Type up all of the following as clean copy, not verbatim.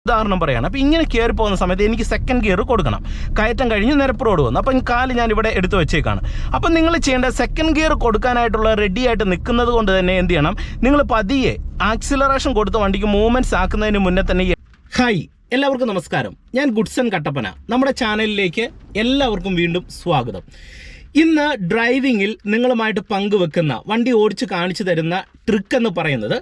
ഉദാഹരണം പറയുകയാണ്. അപ്പോൾ ഇങ്ങനെ കയറി പോകുന്ന സമയത്ത് എനിക്ക് സെക്കൻഡ് ഗിയർ കൊടുക്കണം. കയറ്റം കഴിഞ്ഞ് നിരപ്പ് റോഡ് വന്നു. അപ്പം കാല് ഞാനിവിടെ എടുത്ത് വെച്ചേക്കാണ്. അപ്പം നിങ്ങൾ ചെയ്യേണ്ട സെക്കൻഡ് ഗിയർ കൊടുക്കാനായിട്ടുള്ള റെഡി ആയിട്ട് നിൽക്കുന്നത് കൊണ്ട് തന്നെ എന്ത് ചെയ്യണം, നിങ്ങൾ പതിയെ ആക്സിലറേഷൻ കൊടുത്ത് വണ്ടിക്ക് മൂവ്മെൻറ്റ്സ് ആക്കുന്നതിന് മുന്നേ തന്നെ. ഹായ്, എല്ലാവർക്കും നമസ്കാരം. ഞാൻ ഗുഡ്സൺ കട്ടപ്പന. നമ്മുടെ ചാനലിലേക്ക് എല്ലാവർക്കും വീണ്ടും സ്വാഗതം. ഇന്ന് ഡ്രൈവിങ്ങിൽ നിങ്ങളുമായിട്ട് പങ്കുവെക്കുന്ന, വണ്ടി ഓടിച്ച് കാണിച്ചു തരുന്ന ട്രിക്ക് എന്ന് പറയുന്നത്,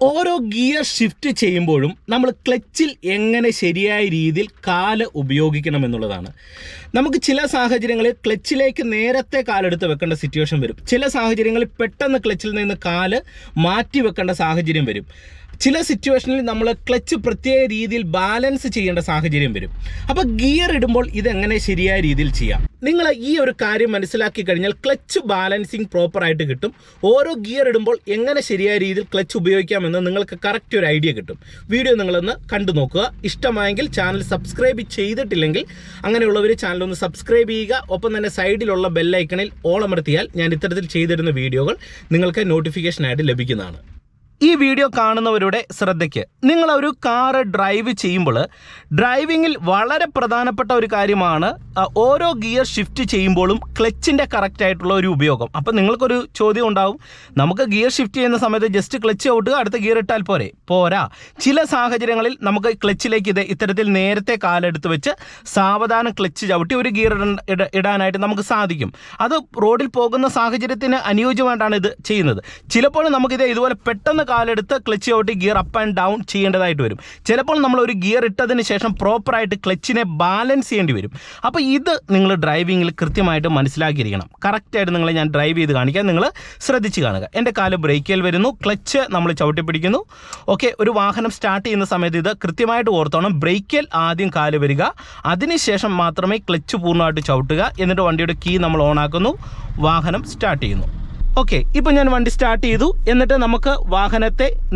ഓരോ ഗിയർ ഷിഫ്റ്റ് ചെയ്യുമ്പോഴും നമ്മൾ ക്ലച്ചിൽ എങ്ങനെ ശരിയായ രീതിയിൽ കാല് ഉപയോഗിക്കണം എന്നുള്ളതാണ്. നമുക്ക് ചില സാഹചര്യങ്ങളിൽ ക്ലച്ചിലേക്ക് നേരത്തെ കാലെടുത്ത് വെക്കേണ്ട സിറ്റുവേഷൻ വരും. ചില സാഹചര്യങ്ങളിൽ പെട്ടെന്ന് ക്ലച്ചിൽ നിന്ന് കാല് മാറ്റി വെക്കേണ്ട സാഹചര്യം വരും. ചില സിറ്റുവേഷനിൽ നമ്മൾ ക്ലച്ച് പ്രത്യേക രീതിയിൽ ബാലൻസ് ചെയ്യേണ്ട സാഹചര്യം വരും. അപ്പോൾ ഗിയർ ഇടുമ്പോൾ ഇതെങ്ങനെ ശരിയായ രീതിയിൽ ചെയ്യാം. നിങ്ങൾ ഈ ഒരു കാര്യം മനസ്സിലാക്കി കഴിഞ്ഞാൽ ക്ലച്ച് ബാലൻസിങ് പ്രോപ്പറായിട്ട് കിട്ടും. ഓരോ ഗിയർ ഇടുമ്പോൾ എങ്ങനെ ശരിയായ രീതിയിൽ ക്ലച്ച് ഉപയോഗിക്കാമെന്ന് നിങ്ങൾക്ക് കറക്റ്റ് ഒരു ഐഡിയ കിട്ടും. വീഡിയോ നിങ്ങളൊന്ന് കണ്ടു നോക്കുക. ഇഷ്ടമായെങ്കിൽ ചാനൽ സബ്സ്ക്രൈബ് ചെയ്തിട്ടില്ലെങ്കിൽ അങ്ങനെയുള്ളവർ ചാനലൊന്ന് സബ്സ്ക്രൈബ് ചെയ്യുക. ഒപ്പം തന്നെ സൈഡിലുള്ള ബെല്ലൈക്കണിൽ ഓൾ അമർത്തിയാൽ ഞാൻ ഇത്തരത്തിൽ ചെയ്തിരുന്ന വീഡിയോകൾ നിങ്ങൾക്ക് നോട്ടിഫിക്കേഷനായിട്ട് ലഭിക്കുന്നതാണ്. ഈ വീഡിയോ കാണുന്നവരുടെ ശ്രദ്ധയ്ക്ക്, നിങ്ങളൊരു കാറ് ഡ്രൈവ് ചെയ്യുമ്പോൾ ഡ്രൈവിങ്ങിൽ വളരെ പ്രധാനപ്പെട്ട ഒരു കാര്യമാണ് ഓരോ ഗിയർ ഷിഫ്റ്റ് ചെയ്യുമ്പോഴും ക്ലച്ചിൻ്റെ കറക്റ്റായിട്ടുള്ള ഒരു ഉപയോഗം. അപ്പം നിങ്ങൾക്കൊരു ചോദ്യം ഉണ്ടാവും, നമുക്ക് ഗിയർ ഷിഫ്റ്റ് ചെയ്യുന്ന സമയത്ത് ജസ്റ്റ് ക്ലച്ച് ഔട്ടുക, അടുത്ത ഗിയർ ഇട്ടാൽ പോരാ. ചില സാഹചര്യങ്ങളിൽ നമുക്ക് ക്ലച്ചിലേക്ക് ഇത്തരത്തിൽ നേരത്തെ കാലെടുത്ത് വെച്ച് സാവധാനം ക്ലച്ച് ചവിട്ടി ഒരു ഗിയർ ഇടാനായിട്ട് നമുക്ക് സാധിക്കും. അത് റോഡിൽ പോകുന്ന സാഹചര്യത്തിന് അനുയോജ്യമായിട്ടാണ് ഇത് ചെയ്യുന്നത്. ചിലപ്പോൾ നമുക്കിത് ഇതുപോലെ പെട്ടെന്ന് കാലെടുത്ത് ക്ലച്ച് ഔട്ടി ഗിയർ അപ്പ് ആൻഡ് ഡൗൺ ചെയ്യേണ്ടതായിട്ട് വരും. ചിലപ്പോൾ നമ്മൾ ഒരു ഗിയർ ഇട്ടതിന് ശേഷം പ്രോപ്പറായിട്ട് ക്ലച്ചിനെ ബാലൻസ് ചെയ്യേണ്ടി വരും. അപ്പോൾ ഇത് നിങ്ങൾ ഡ്രൈവിങ്ങിൽ കൃത്യമായിട്ട് മനസ്സിലാക്കിയിരിക്കണം. കറക്റ്റായിട്ട് നിങ്ങളെ ഞാൻ ഡ്രൈവ് ചെയ്ത് കാണിക്കാൻ, നിങ്ങൾ ശ്രദ്ധിച്ച് കാണുക. എൻ്റെ കാല് ബ്രേക്കിൽ വരുന്നു, ക്ലച്ച് നമ്മൾ ചവിട്ടി പിടിക്കുന്നു. ഓക്കെ, ഒരു വാഹനം സ്റ്റാർട്ട് ചെയ്യുന്ന സമയത്ത് ഇത് കൃത്യമായിട്ട് ഓർത്തോണം. ബ്രേക്കിൽ ആദ്യം കാല് വരിക, അതിനുശേഷം മാത്രമേ ക്ലച്ച് പൂർണ്ണമായിട്ട് ചവിട്ടുക. എന്നിട്ട് വണ്ടിയുടെ കീ നമ്മൾ ഓണാക്കുന്നു, വാഹനം സ്റ്റാർട്ട് ചെയ്യുന്നു. ഓക്കെ, ഇപ്പോൾ ഞാൻ വണ്ടി സ്റ്റാർട്ട് ചെയ്തു. എന്നിട്ട് നമുക്ക്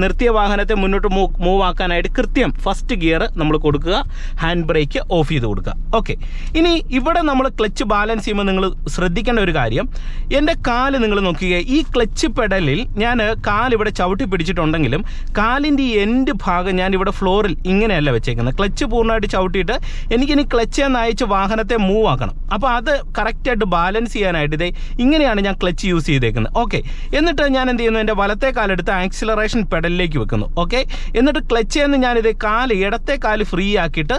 നിർത്തിയ വാഹനത്തെ മുന്നോട്ട് മൂവ് ആക്കാനായിട്ട് കൃത്യം ഫസ്റ്റ് ഗിയർ നമ്മൾ കൊടുക്കുക, ഹാൻഡ് ബ്രേക്ക് ഓഫ് ചെയ്ത് കൊടുക്കുക. ഓക്കെ, ഇനി ഇവിടെ നമ്മൾ ക്ലച്ച് ബാലൻസ് ചെയ്യുമ്പോൾ നിങ്ങൾ ശ്രദ്ധിക്കേണ്ട ഒരു കാര്യം, എൻ്റെ കാല് നിങ്ങൾ നോക്കുക. ഈ ക്ലച്ച് പെഡലിൽ ഞാൻ കാലിവിടെ ചവിട്ടി പിടിച്ചിട്ടുണ്ടെങ്കിലും കാലിൻ്റെ ഈ എൻഡ് ഭാഗം ഞാൻ ഇവിടെ ഫ്ലോറിൽ ഇങ്ങനെയല്ല വെച്ചേക്കുന്നത്. ക്ലച്ച് പൂർണ്ണമായിട്ട് ചവിട്ടിയിട്ട് എനിക്കിനി ക്ലച്ച് എന്ന് അയച്ച് വാഹനത്തെ മൂവ് ആക്കണം. അപ്പോൾ അത് കറക്റ്റായിട്ട് ബാലൻസ് ചെയ്യാനായിട്ട് ഇങ്ങനെയാണ് ഞാൻ ക്ലച്ച് യൂസ് ചെയ്തേക്കുന്നത്. ഓക്കെ, എന്നിട്ട് ഞാൻ എന്ത് ചെയ്യുന്നു, എൻ്റെ വലത്തെ കാലെടുത്ത് ആക്സിലറേഷൻ പെഡലിലേക്ക് വെക്കുന്നു. ഓക്കെ, എന്നിട്ട് ക്ലച്ച് എന്ന് ഞാൻ ഇടത്തെ കാല് ഫ്രീ ആക്കിയിട്ട്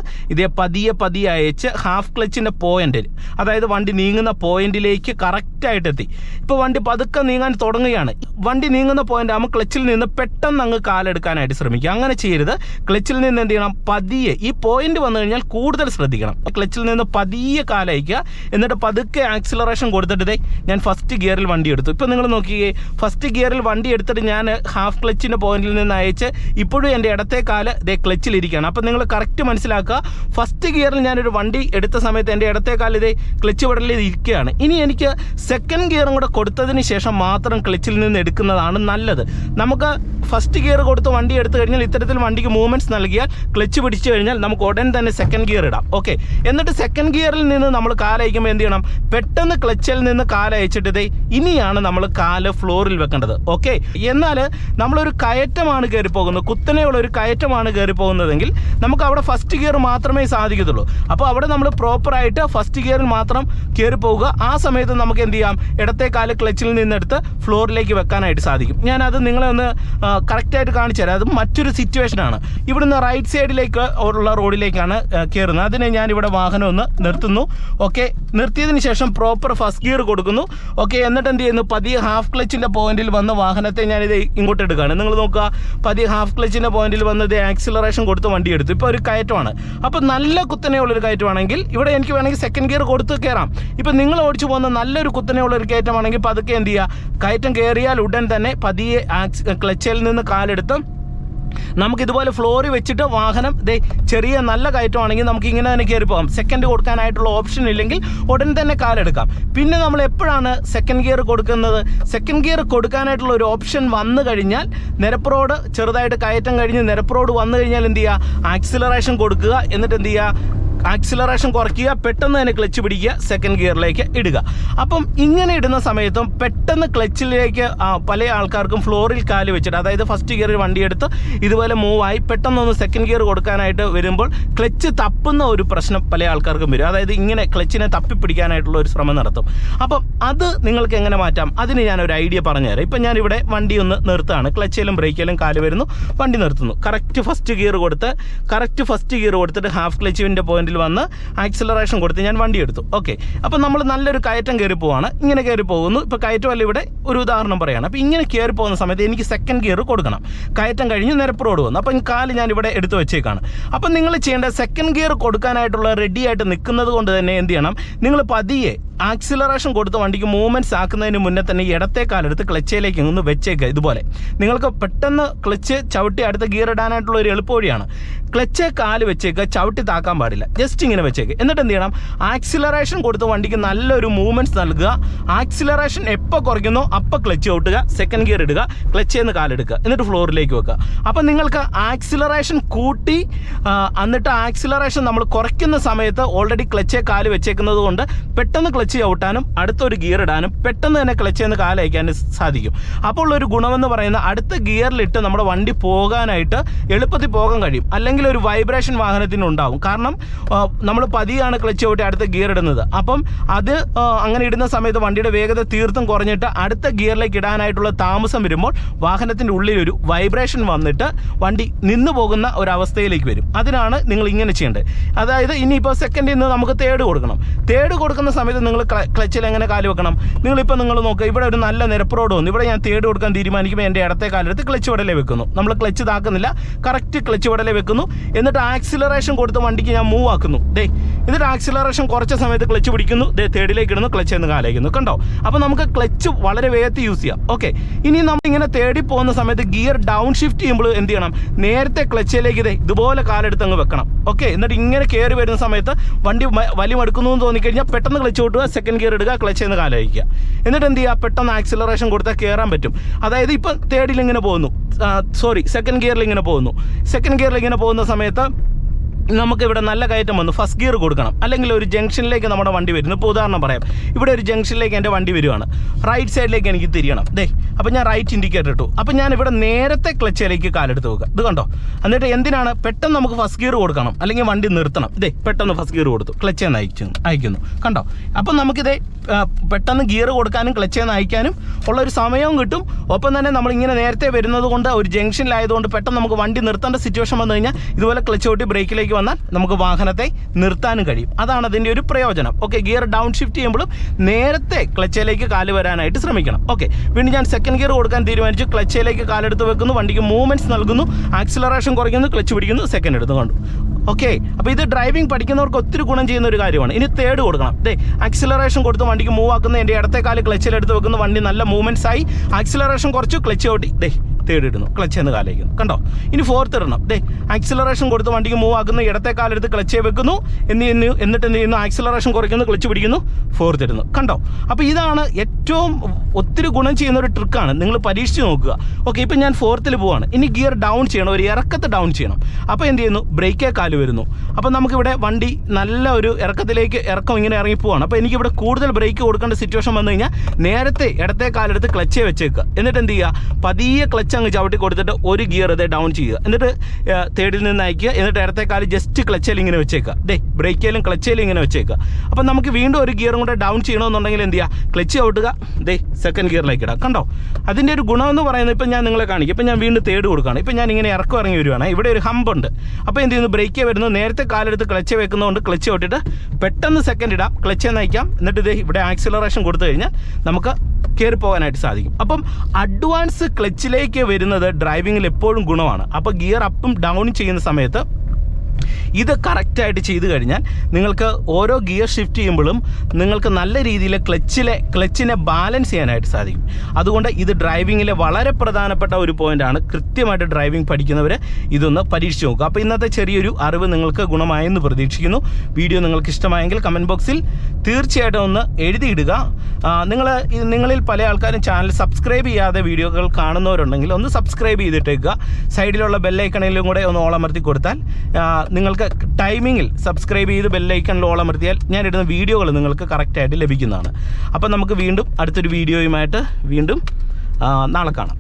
പതിയെ അയച്ച് ഹാഫ് ക്ലച്ചിൻ്റെ പോയിന്റിൽ, അതായത് വണ്ടി നീങ്ങുന്ന പോയിന്റിലേക്ക് കറക്റ്റായിട്ട് എത്തി. ഇപ്പോൾ വണ്ടി പതുക്കെ നീങ്ങാൻ തുടങ്ങുകയാണ്. വണ്ടി നീങ്ങുന്ന പോയിന്റ് ആകുമ്പോൾ ക്ലച്ചിൽ നിന്ന് പെട്ടെന്ന് അങ്ങ് കാലെടുക്കാനായിട്ട് ശ്രമിക്കുക. അങ്ങനെ ചെയ്യരുത്. ക്ലച്ചിൽ നിന്ന് എന്ത് ചെയ്യണം, പതിയെ ഈ പോയിന്റ് വന്നു കഴിഞ്ഞാൽ കൂടുതൽ ശ്രദ്ധിക്കണം. ക്ലച്ചിൽ നിന്ന് പതിയെ കാലയക്കുക. എന്നിട്ട് പതുക്കെ ആക്സിലറേഷൻ കൊടുത്തിട്ട് ഞാൻ ഫസ്റ്റ് ഗിയറിൽ വണ്ടി എടുത്തു. ഇപ്പോൾ നിങ്ങൾ നോക്കിയേ, ഫസ്റ്റ് ഗിയറിൽ വണ്ടി എടുത്തിട്ട് ഞാൻ ഹാഫ് ക്ലച്ചിൻ്റെ പോയിന്റിൽ നിന്ന് അയച്ച് ഇപ്പോഴും എൻ്റെ ഇടത്തെ കാല് ക്ലച്ചിലിരിക്കുകയാണ്. അപ്പം നിങ്ങൾ കറക്റ്റ് മനസ്സിലാക്കുക, ഫസ്റ്റ് ഗിയറിൽ ഞാനൊരു വണ്ടി എടുത്ത സമയത്ത് എൻ്റെ ഇടത്തെ കാല് ക്ലച്ച് പെഡലിൽ ഇരിക്കുകയാണ്. ഇനി എനിക്ക് സെക്കൻഡ് ഗിയറും കൂടെ കൊടുത്തതിന് ശേഷം മാത്രം ക്ലച്ചിൽ നിന്ന് എടുക്കുന്നതാണ് നല്ലത്. നമുക്ക് ഫസ്റ്റ് ഗിയർ കൊടുത്ത് വണ്ടി എടുത്തു കഴിഞ്ഞാൽ ഇത്തരത്തിൽ വണ്ടിക്ക് മൂവ്മെൻറ്റ്സ് നൽകിയാൽ ക്ലച്ച് പിടിച്ചു കഴിഞ്ഞാൽ നമുക്ക് ഉടൻ തന്നെ സെക്കൻഡ് ഗിയർ ഇടാം. ഓക്കെ, എന്നിട്ട് സെക്കൻഡ് ഗിയറിൽ നിന്ന് നമ്മൾ കാലയക്കുമ്പോൾ എന്ത് ചെയ്യണം, പെട്ടെന്ന് ക്ലച്ചിൽ നിന്ന് കാലയച്ചിട്ട് ഇനിയാണ് നമ്മൾ കാല് ഫ്ലോറിൽ വെക്കേണ്ടത്. ഓക്കെ, എന്നാൽ നമ്മളൊരു കയറ്റമാണ് കയറി പോകുന്നത്, കുത്തനെയുള്ള ഒരു കയറ്റമാണ് കയറി പോകുന്നതെങ്കിൽ നമുക്ക് അവിടെ ഫസ്റ്റ് ഗിയർ മാത്രമേ സാധിക്കത്തുള്ളൂ. അപ്പോൾ അവിടെ നമ്മൾ പ്രോപ്പറായിട്ട് ഫസ്റ്റ് ഗിയറിൽ മാത്രം കയറി പോവുക. ആ സമയത്ത് നമുക്ക് എന്ത് ചെയ്യാം, ഇടത്തെ കാല് ക്ലച്ചിൽ നിന്നെടുത്ത് ഫ്ലോറിലേക്ക് വെക്കാനായിട്ട് സാധിക്കും. ഞാനത് നിങ്ങളെ ഒന്ന് കറക്റ്റായിട്ട് കാണിച്ചു തരാം. അത് മറ്റൊരു സിറ്റുവേഷനാണ്. ഇവിടുന്ന് റൈറ്റ് സൈഡിലേക്ക് ഉള്ള റോഡിലേക്കാണ് കയറുന്നത്. അതിനെ ഞാൻ ഇവിടെ വാഹനം ഒന്ന് നിർത്തുന്നു. ഓക്കെ, നിർത്തിയതിന് ശേഷം പ്രോപ്പർ ഫസ്റ്റ് ഗിയർ കൊടുക്കുന്നു. ഓക്കെ, എന്നിട്ട് എന്ത് ചെയ്യുന്നു, പതിയെ ഹാഫ് ക്ലച്ചിൻ്റെ പോയിന്റിൽ വന്ന് വാഹനത്തെ ഞാനിത് ഇങ്ങോട്ട് എടുക്കുകയാണ്. നിങ്ങൾ നോക്കുക, പതിയെ ഹാഫ് ക്ലച്ചിൻ്റെ പോയിന്റിൽ വന്നത് ആക്സിലറേഷൻ കൊടുത്ത് വണ്ടി എടുത്തു. ഇപ്പോൾ ഒരു കയറ്റമാണ്. അപ്പോൾ നല്ല കുത്തനെയുള്ളൊരു കയറ്റമാണെങ്കിൽ ഇവിടെ എനിക്ക് വേണമെങ്കിൽ സെക്കൻഡ് ഗിയർ കൊടുത്ത് കയറാം. ഇപ്പം നിങ്ങൾ ഓടിച്ചു പോകുന്ന നല്ലൊരു കുത്തനെയുള്ളൊരു കയറ്റമാണെങ്കിൽ പതുക്കെ എന്ത് ചെയ്യുക, കയറ്റം കയറിയാൽ ഉടൻ തന്നെ പതിയെ ക്ലച്ചിൽ നിന്ന് കാലെടുത്ത് നമുക്കിതുപോലെ ഫ്ലോറിൽ വെച്ചിട്ട് വാഹനം ചെറിയ നല്ല കയറ്റമാണെങ്കിൽ നമുക്ക് ഇങ്ങനെ തന്നെ കയറി പോകാം. സെക്കൻഡ് കൊടുക്കാനായിട്ടുള്ള ഓപ്ഷൻ ഇല്ലെങ്കിൽ ഉടൻ തന്നെ കാലെടുക്കാം. പിന്നെ നമ്മൾ എപ്പോഴാണ് സെക്കൻഡ് ഗിയർ കൊടുക്കുന്നത്, സെക്കൻഡ് ഗിയർ കൊടുക്കാനായിട്ടുള്ള ഒരു ഓപ്ഷൻ വന്നു കഴിഞ്ഞാൽ, നിരപ്പ് റോഡ് ചെറുതായിട്ട് കയറ്റം കഴിഞ്ഞ് നിരപ്പ് റോഡ് വന്നു കഴിഞ്ഞാൽ എന്ത് ചെയ്യുക, ആക്സിലറേഷൻ കൊടുക്കുക. എന്നിട്ട് എന്ത് ചെയ്യുക, ആക്സിലറേഷൻ കുറയ്ക്കുക, പെട്ടെന്ന് തന്നെ ക്ലച്ച് പിടിക്കുക, സെക്കൻഡ് ഗിയറിലേക്ക് ഇടുക. അപ്പം ഇങ്ങനെ ഇടുന്ന സമയത്തും പെട്ടെന്ന് ക്ലച്ചിലേക്ക് പല ആൾക്കാർക്കും ഫ്ലോറിൽ കാല് വെച്ചിട്ട്, അതായത് ഫസ്റ്റ് ഗിയറിൽ വണ്ടിയെടുത്ത് ഇതുപോലെ മൂവായി പെട്ടെന്നൊന്ന് സെക്കൻഡ് ഗിയർ കൊടുക്കാനായിട്ട് വരുമ്പോൾ ക്ലച്ച് തപ്പുന്ന ഒരു പ്രശ്നം പല ആൾക്കാർക്കും വരും. അതായത് ഇങ്ങനെ ക്ലച്ചിനെ തപ്പിപ്പിടിക്കാനായിട്ടുള്ള ഒരു ശ്രമം നടത്തും. അപ്പം അത് നിങ്ങൾക്ക് എങ്ങനെ മാറ്റാം, അതിന് ഞാനൊരു ഐഡിയ പറഞ്ഞുതരാം. ഇപ്പം ഞാനിവിടെ വണ്ടി ഒന്ന് നിർത്തുകയാണ്, ക്ലച്ചിലും ബ്രേക്കിലും കാല് വരുന്നു, വണ്ടി നിർത്തുന്നു. കറക്റ്റ് ഫസ്റ്റ് ഗിയർ കൊടുത്തിട്ട് ഹാഫ് ക്ലച്ചിൻ്റെ പോയിന്റിൽ വന്ന് ആക്സിലറേഷൻ കൊടുത്ത് ഞാൻ വണ്ടി എടുത്തു. ഓക്കെ, അപ്പോൾ നമ്മൾ നല്ലൊരു കയറ്റം കയറി പോവാണ്. ഇങ്ങനെ കയറി പോകുന്നു. ഇപ്പോൾ കയറ്റമല്ല, ഇവിടെ ഒരു ഉദാഹരണം പറയുകയാണ്. അപ്പോൾ ഇങ്ങനെ കയറി പോകുന്ന സമയത്ത് എനിക്ക് സെക്കൻഡ് ഗിയർ കൊടുക്കണം. കയറ്റം കഴിഞ്ഞ് നിരപ്പ് റോഡ് വന്നു. അപ്പം കാല് ഞാൻ ഇവിടെ എടുത്ത് വെച്ചേക്കാണ്. അപ്പം നിങ്ങൾ ചെയ്യേണ്ട സെക്കൻഡ് ഗിയർ കൊടുക്കാനായിട്ടുള്ള റെഡി ആയിട്ട് നിൽക്കുന്നത് കൊണ്ട് തന്നെ എന്ത് ചെയ്യണം, നിങ്ങൾ പതിയെ ആക്സിലറേഷൻ കൊടുത്ത് വണ്ടിക്ക് മൂവ്മെൻറ്റ്സ് ആക്കുന്നതിന് മുന്നേ തന്നെ ഇടത്തെ കാലെടുത്ത് ക്ലച്ചിലേക്ക് ഒന്ന് വെച്ചേക്കുക. ഇതുപോലെ നിങ്ങൾക്ക് പെട്ടെന്ന് ക്ലച്ച് ചവിട്ടി അടുത്ത ഗിയർ ഇടാനായിട്ടുള്ള ഒരു എളുപ്പവഴിയാണ്. ക്ലച്ച് കാല് വെച്ചേക്കുക, ചവിട്ടി താക്കാൻ പാടില്ല, ജസ്റ്റ് ഇങ്ങനെ വെച്ചേക്കുക. എന്നിട്ട് എന്ത് ചെയ്യണം, ആക്സിലറേഷൻ കൊടുത്ത് വണ്ടിക്ക് നല്ലൊരു മൂവ്മെൻറ്റ്സ് നൽകുക. ആക്സിലറേഷൻ എപ്പോൾ കുറയ്ക്കുന്നോ അപ്പോൾ ക്ലച്ച് ഔട്ടുക, സെക്കൻഡ് ഗിയർ ഇടുക, ക്ലച്ചിൽ നിന്ന് കാലെടുക്കുക, എന്നിട്ട് ഫ്ലോറിലേക്ക് വെക്കുക. അപ്പം നിങ്ങൾക്ക് ആക്സിലറേഷൻ കൂട്ടി എന്നിട്ട് ആക്സിലറേഷൻ നമ്മൾ കുറയ്ക്കുന്ന സമയത്ത് ഓൾറെഡി ക്ലച്ചേ കാല് വെച്ചേക്കുന്നത് കൊണ്ട് പെട്ടെന്ന് ക്ലച്ച് ഔട്ടാനും അടുത്തൊരു ഗിയർ ഇടാനും പെട്ടെന്ന് തന്നെ ക്ലച്ചിൽ നിന്ന് കാലയക്കാനും സാധിക്കും. അപ്പോൾ ഒരു ഗുണമെന്ന് പറയുന്ന അടുത്ത ഗിയറിലിട്ട് നമ്മുടെ വണ്ടി പോകാനായിട്ട് എളുപ്പത്തിൽ പോകാൻ കഴിയും. അല്ലെങ്കിൽ ഒരു വൈബ്രേഷൻ വാഹനത്തിന് ഉണ്ടാവും. കാരണം നമ്മൾ പതിയാണ് ക്ലച്ച് ഔട്ടി അടുത്ത ഗിയർ ഇടുന്നത്. അപ്പം അത് അങ്ങനെ ഇടുന്ന സമയത്ത് വണ്ടിയുടെ വേഗത തീർത്തും കുറഞ്ഞിട്ട് അടുത്ത ഗിയറിലേക്ക് ഇടാനായിട്ടുള്ള താമസം വരുമ്പോൾ വാഹനത്തിൻ്റെ ഉള്ളിലൊരു വൈബ്രേഷൻ വന്നിട്ട് വണ്ടി നിന്നു പോകുന്ന ഒരവസ്ഥയിലേക്ക് വരും. അതിനാണ് നിങ്ങൾ ഇങ്ങനെ ചെയ്യേണ്ടത്. അതായത് ഇനിയിപ്പോൾ സെക്കൻഡിൽ നിന്ന് നമുക്ക് തേർഡ് കൊടുക്കണം. തേർഡ് കൊടുക്കുന്ന സമയത്ത് നിങ്ങൾ ക്ലച്ചിൽ എങ്ങനെ കാല് വെക്കണം, നിങ്ങൾ നോക്കുക. ഇവിടെ ഒരു നല്ല നിരപ്പ് റോഡ് വന്നു. ഇവിടെ ഞാൻ തേർഡ് കൊടുക്കാൻ തീരുമാനിക്കുമ്പോൾ എൻ്റെ ഇടത്തെ കാലെടുത്ത് ക്ലച്ച് വിടലേ വെക്കുന്നു. നമ്മൾ ക്ലച്ച് താക്കുന്നില്ല, കറക്റ്റ് ക്ലച്ച് വിടലേ വെക്കുന്നു. എന്നിട്ട് ആക്സിലറേഷൻ കൊടുത്ത് വണ്ടിക്ക് ഞാൻ മൂവ് ആക്കുന്നു. എന്നിട്ട് ആക്സിലറേഷൻ കുറച്ച സമയത്ത് ക്ലച്ച് പിടിക്കുന്നു, തേർഡിലേക്ക് ഇടുന്നു, ക്ലച്ച് എന്ന് കാലയക്കുന്നു. കണ്ടോ? അപ്പോൾ നമുക്ക് ക്ലച്ച് വളരെ വേഗത്തിൽ യൂസ് ചെയ്യാം. ഓക്കെ, ഇനി നമ്മൾ ഇങ്ങനെ തേടി പോകുന്ന സമയത്ത് ഗിയർ ഡൗൺ ഷിഫ്റ്റ് ചെയ്യുമ്പോൾ എന്ത് ചെയ്യണം, നേരത്തെ ക്ലച്ചിലേക്ക് ഇതുപോലെ കാലെടുത്ത് അങ്ങ് വെക്കണം. ഓക്കെ, എന്നിട്ട് ഇങ്ങനെ കയറി വരുന്ന സമയത്ത് വണ്ടി വലിമടുക്കുന്നു എന്ന് തോന്നിക്കഴിഞ്ഞാൽ പെട്ടെന്ന് ക്ലച്ച് ഓട്ടുക, സെക്കൻഡ് ഗിയർ ഇടുക, ക്ലച്ച് എന്ന് കാലയക്കുക. എന്നിട്ട് എന്ത് ചെയ്യുക, പെട്ടെന്ന് ആക്സിലറേഷൻ കൊടുത്താൽ കയറാൻ പറ്റും. അതായത് ഇപ്പം തേർഡിൽ ഇങ്ങനെ പോകുന്നു, സെക്കൻഡ് ഗിയറിൽ ഇങ്ങനെ പോകുന്ന സമയത്ത് നമുക്കിവിടെ നല്ല കയറ്റം വന്നു, ഫസ്റ്റ് ഗിയർ കൊടുക്കണം. അല്ലെങ്കിൽ ഒരു ജംഗ്ഷനിലേക്ക് നമ്മുടെ വണ്ടി വരുന്നു. ഇപ്പോൾ ഉദാഹരണം പറയാം, ഇവിടെ ഒരു ജംഗ്ഷനിലേക്ക് എൻ്റെ വണ്ടി വരുവാണ്, റൈറ്റ് സൈഡിലേക്ക് എനിക്ക് തിരിയണം. അപ്പോൾ ഞാൻ റൈറ്റ് ഇൻഡിക്കേറ്റർ ഇട്ടു. അപ്പോൾ ഞാൻ ഇവിടെ നേരത്തെ ക്ലച്ചിലേക്ക് കാലെടുത്ത് വെക്കുക. ഇത് കണ്ടോ? എന്നിട്ട് എന്തിനാണ്, പെട്ടെന്ന് നമുക്ക് ഫസ്റ്റ് ഗിയർ കൊടുക്കണം, അല്ലെങ്കിൽ വണ്ടി നിർത്തണം. പെട്ടെന്ന് ഫസ്റ്റ് ഗിയർ കൊടുത്തു, ക്ലച്ചിൽ നിന്ന് അയക്കുന്നു. കണ്ടോ? അപ്പം നമുക്കിത് പെട്ടെന്ന് ഗിയർ കൊടുക്കാനും ക്ലച്ചിൽ നിന്ന് അയക്കാനും ഉള്ളൊരു സമയവും കിട്ടും. ഒപ്പം തന്നെ നമ്മളിങ്ങനെ നേരത്തെ വരുന്നത് കൊണ്ട് ഒരു ജംഗ്ഷനിലായതുകൊണ്ട് പെട്ടെന്ന് നമുക്ക് വണ്ടി നിർത്തേണ്ട സിറ്റുവേഷൻ വന്നു കഴിഞ്ഞാൽ ഇതുപോലെ ക്ലച്ച് ഔട്ടി ബ്രേക്കിലേക്ക് വന്നാൽ നമുക്ക് വാഹനത്തെ നിർത്താനും കഴിയും. അതാണ് അതിൻ്റെ ഒരു പ്രയോജനം. ഓക്കെ, ഗിയർ ഡൗൺ ഷിഫ്റ്റ് ചെയ്യുമ്പോഴും നേരത്തെ ക്ലച്ചിലേക്ക് കാല് വരാനായിട്ട് ശ്രമിക്കണം. ഓക്കെ, വീണ്ടും ഞാൻ സെക്കൻഡ് ഗിയർ കൊടുക്കാൻ തീരുമാനിച്ചു, ക്ലച്ചിലേക്ക് കാലെടുത്ത് വെക്കുന്നു, വണ്ടിക്ക് മൂവ്മെൻറ്റ്സ് നൽകുന്നു, ആക്സിലറേഷൻ കുറയ്ക്കുന്നു, ക്ലച്ച് പിടിക്കുന്നു, സെക്കൻഡ് എടുത്ത് കണ്ടു. ഓക്കെ, അപ്പോൾ ഇത് ഡ്രൈവിംഗ് പഠിക്കുന്നവർക്ക് ഒത്തിരി ഗുണം ചെയ്യുന്ന ഒരു കാര്യമാണ്. ഇനി തേർഡ് കൊടുക്കണം. ആക്സിലറേഷൻ കൊടുത്ത് വണ്ടിക്ക് മൂവ് ആക്കുന്നു, എൻ്റെ ഇടത്തെ കാല് ക്ലച്ചിലെടുത്ത് വെക്കുന്നു, വണ്ടി നല്ല മൂവ്മെൻറ്റ്സ് ആയി, ആക്സിലറേഷൻ കുറച്ചു, ക്ലച്ച് ഔട്ടി തേർഡ് ഇടുന്നു, ക്ലച്ച് എന്ന് കാലയ്ക്കുന്നു. കണ്ടോ? ഇനി ഫോർത്ത് ഇടണം. ആക്സിലറേഷൻ കൊടുത്ത് വണ്ടിക്ക് മൂവ് ആക്കുന്നു, ഇടത്തെ കാലെടുത്ത് ക്ലച്ചേ വെക്കുന്നു, എന്നിട്ട് എന്ത് ചെയ്യുന്നു, ആക്സിലറേഷൻ കുറയ്ക്കുന്നു, ക്ലച്ച് പിടിക്കുന്നു, ഫോർത്ത് ഇടുന്നു. കണ്ടോ? അപ്പോൾ ഇതാണ് ഏറ്റവും ഒത്തിരി ഗുണം ചെയ്യുന്ന ഒരു ട്രിക്കാണ്. നിങ്ങൾ പരീക്ഷിച്ച് നോക്കുക. ഓക്കെ, ഇപ്പം ഞാൻ ഫോർത്തിൽ പോവാണ്. ഇനി ഗിയർ ഡൗൺ ചെയ്യണം, ഒരു ഇറക്കത്തെ ഡൗൺ ചെയ്യണം. അപ്പോൾ എന്ത് ചെയ്യുന്നു, ബ്രേക്കേ കാല് വരുന്നു. അപ്പോൾ നമുക്കിവിടെ വണ്ടി നല്ല ഒരു ഇറക്കം ഇങ്ങനെ ഇറങ്ങി പോവാണ്. അപ്പോൾ എനിക്കിവിടെ കൂടുതൽ ബ്രേക്ക് കൊടുക്കേണ്ട സിറ്റുവേഷൻ വന്നു കഴിഞ്ഞാൽ നേരത്തെ ഇടത്തെ കാലെടുത്ത് ക്ലച്ചേ വെച്ചേക്കുക. എന്നിട്ട് എന്ത് ചെയ്യുക, പതിയെ ക്ലച്ച് അങ്ങ് ചവിട്ടി കൊടുത്തിട്ട് ഒരു ഗിയർ ഡൗൺ ചെയ്യുക. എന്നിട്ട് തേർഡിൽ നിന്ന് അയക്കുക. എന്നിട്ട് ഇടത്തെ കാല് ജസ്റ്റ് ക്ലച്ചിൽ ഇങ്ങനെ വെച്ചേക്കുക. ബ്രേക്കിലും ക്ലച്ചിലും ഇങ്ങനെ വെച്ചേക്കുക. അപ്പം നമുക്ക് വീണ്ടും ഒരു ഗിയറും കൂടെ ഡൗൺ ചെയ്യണമെന്നുണ്ടെങ്കിൽ എന്ത് ചെയ്യുക, ക്ലച്ച് ഔട്ടുക, സെക്കൻഡ് ഗിയറിലേക്ക് ഇടാം. കണ്ടോ? അതിൻ്റെ ഒരു ഗുണമെന്ന് പറയുന്നത് ഇപ്പം ഞാൻ നിങ്ങളെ കാണിക്കും. ഇപ്പം ഞാൻ വീണ്ടും തേർഡ് കൊടുക്കുകയാണ്. ഇപ്പം ഞാൻ ഇങ്ങനെ ഇറങ്ങി വരുവാണ്. ഇവിടെ ഒരു ഹമ്പ് ഉണ്ട്. അപ്പോൾ എന്ത് ചെയ്യുന്നു, ബ്രേക്കേ വരുന്നു, നേരത്തെ കാലെടുത്ത് ക്ലച്ച് വെക്കുന്നതുകൊണ്ട് ക്ലച്ച് ഔട്ടിട്ട് പെട്ടെന്ന് സെക്കൻഡ് ഇടാം, ക്ലച്ച് നയിക്കാം. എന്നിട്ട് ഇവിടെ ആക്സിലറേഷൻ കൊടുത്തു കഴിഞ്ഞാൽ നമുക്ക് കയറി പോകാനായിട്ട് സാധിക്കും. അപ്പം അഡ്വാൻസ് ക്ലച്ചിലേക്ക് വരുന്നത് ഡ്രൈവിങ്ങിൽ എപ്പോഴും ഗുണമാണ്. അപ്പോൾ ഗിയർ അപ്പും ഡൗണും ചെയ്യുന്ന സമയത്ത് ഇത് കറക്റ്റായിട്ട് ചെയ്തു കഴിഞ്ഞാൽ നിങ്ങൾക്ക് ഓരോ ഗിയർ ഷിഫ്റ്റ് ചെയ്യുമ്പോഴും നിങ്ങൾക്ക് നല്ല രീതിയിൽ ക്ലച്ചിനെ ബാലൻസ് ചെയ്യാനായിട്ട് സാധിക്കും. അതുകൊണ്ട് ഇത് ഡ്രൈവിങ്ങിലെ വളരെ പ്രധാനപ്പെട്ട ഒരു പോയിൻ്റാണ്. കൃത്യമായിട്ട് ഡ്രൈവിംഗ് പഠിക്കുന്നവർ ഇതൊന്ന് പരീക്ഷിച്ച് നോക്കുക. അപ്പോൾ ഇന്നത്തെ ചെറിയൊരു അറിവ് നിങ്ങൾക്ക് ഗുണമായെന്ന് പ്രതീക്ഷിക്കുന്നു. വീഡിയോ നിങ്ങൾക്ക് ഇഷ്ടമായെങ്കിൽ കമൻറ്റ് ബോക്സിൽ തീർച്ചയായിട്ടും ഒന്ന് എഴുതിയിടുക. നിങ്ങളിൽ പല ആൾക്കാരും ചാനൽ സബ്സ്ക്രൈബ് ചെയ്യാതെ വീഡിയോകൾ കാണുന്നവരുണ്ടെങ്കിൽ ഒന്ന് സബ്സ്ക്രൈബ് ചെയ്തിട്ടേക്കുക. സൈഡിലുള്ള ബെല്ലൈക്കണിലും കൂടെ ഒന്ന് ഓളമർത്തി കൊടുത്താൽ നിങ്ങൾക്ക് ടൈമിങ്ങിൽ സബ്സ്ക്രൈബ് ചെയ്ത് ബെല്ലൈക്കണിൽ ഓൾ അമർത്തിയാൽ ഞാനിടുന്ന വീഡിയോകൾ നിങ്ങൾക്ക് കറക്റ്റായിട്ട് ലഭിക്കുന്നതാണ്. അപ്പം നമുക്ക് വീണ്ടും അടുത്തൊരു വീഡിയോയുമായിട്ട് വീണ്ടും നാളെ കാണാം.